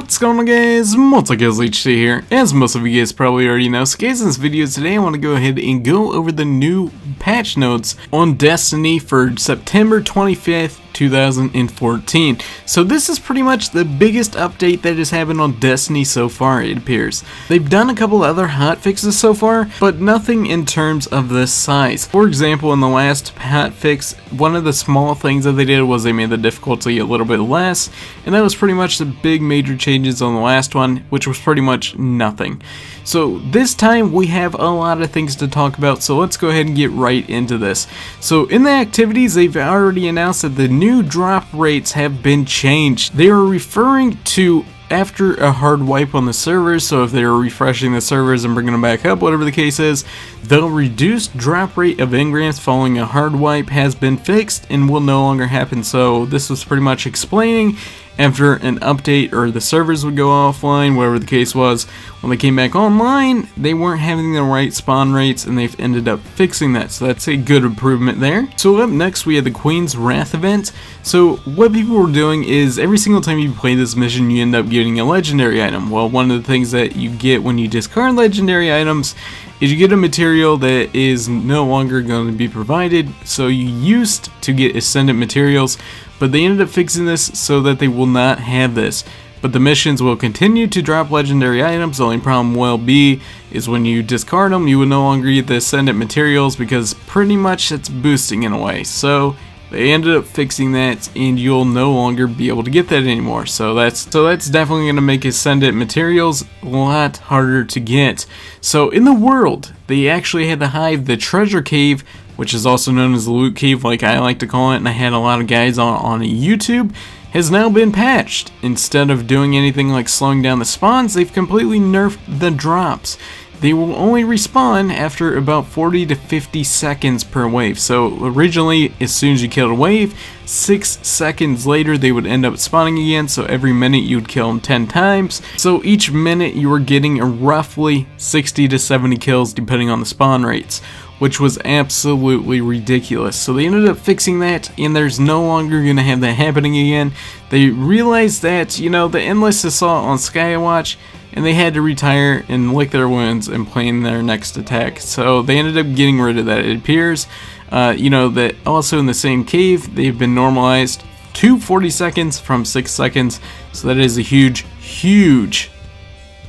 What's going on, guys? MultiKillsHD here. As most of you guys probably already know, so guys, in this video today I want to go ahead and go over the new patch notes on Destiny for September 25th 2014. So this is pretty much the biggest update that has happened on Destiny so far, it appears. They've done a couple other hotfixes so far, but nothing in terms of this size. For example, in the last hotfix, one of the small things that they did was they made the difficulty a little bit less, and that was pretty much the big major changes on the last one, which was pretty much nothing. So this time we have a lot of things to talk about, so let's go ahead and get right into this. So in the activities, they've already announced that the new drop rates have been changed. They are referring to after a hard wipe on the servers, so if they're refreshing the servers and bringing them back up, whatever the case is, the reduced drop rate of engrams following a hard wipe has been fixed and will no longer happen. So this was pretty much explaining after an update or the servers would go offline, whatever the case was, when they came back online, they weren't having the right spawn rates, and they've ended up fixing that, so that's a good improvement there. So up next we have the Queen's Wrath event. So what people were doing is every single time you play this mission you end up getting a legendary item. Well, one of the things that you get when you discard legendary items is you get a material that is no longer going to be provided. So you used to get Ascendant materials, but they ended up fixing this so that they will not have this. But the missions will continue to drop legendary items. The only problem will be is when you discard them, you will no longer get the Ascendant materials, because pretty much it's boosting in a way. So they ended up fixing that, and you'll no longer be able to get that anymore. So that's definitely going to make Ascendant materials a lot harder to get. So in the world, they actually had the Hive, the Treasure Cave, which is also known as the Loot Cave, like I like to call it, and I had a lot of guys on YouTube, has now been patched. Instead of doing anything like slowing down the spawns, they've completely nerfed the drops. They will only respawn after about 40 to 50 seconds per wave. So originally, as soon as you killed a wave, 6 seconds later they would end up spawning again, so every minute you would kill them 10 times. So each minute you were getting roughly 60 to 70 kills depending on the spawn rates, which was absolutely ridiculous. So they ended up fixing that, and there's no longer going to have that happening again. They realized that, you know, the Endless Assault on Skywatch, and they had to retire and lick their wounds and plan their next attack. So they ended up getting rid of that. It appears, you know, that also in the same cave, they've been normalized to 40 seconds from 6 seconds. So that is a huge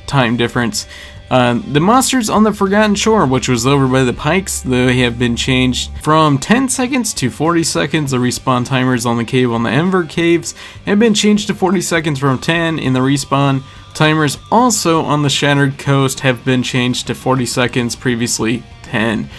time difference. The monsters on the Forgotten Shore, which was over by the Pikes, they have been changed from 10 seconds to 40 seconds. The respawn timers on the cave on the Ember Caves have been changed to 40 seconds from 10, and the respawn timers also on the Shattered Coast have been changed to 40 seconds, previously 10.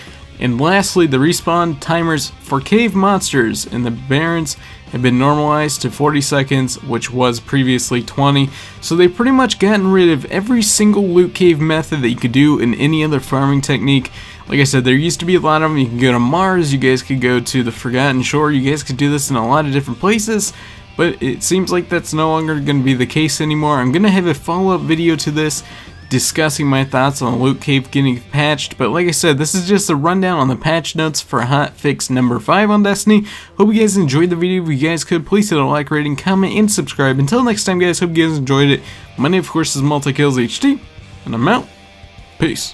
And lastly, the respawn timers for cave monsters in the Barrens have been normalized to 40 seconds, which was previously 20. So they've pretty much gotten rid of every single loot cave method that you could do in any other farming technique. Like I said, there used to be a lot of them. You can go to Mars, you guys could go to the Forgotten Shore, you guys could do this in a lot of different places. But it seems like that's no longer going to be the case anymore. I'm going to have a follow-up video to this discussing my thoughts on the Loot Cave getting patched. But like I said, this is just a rundown on the patch notes for hotfix number 5 on Destiny. Hope you guys enjoyed the video. If you guys could, please hit a like, rating, comment, and subscribe. Until next time, guys, hope you guys enjoyed it. My name, of course, is MultiKillsHD, and I'm out. Peace.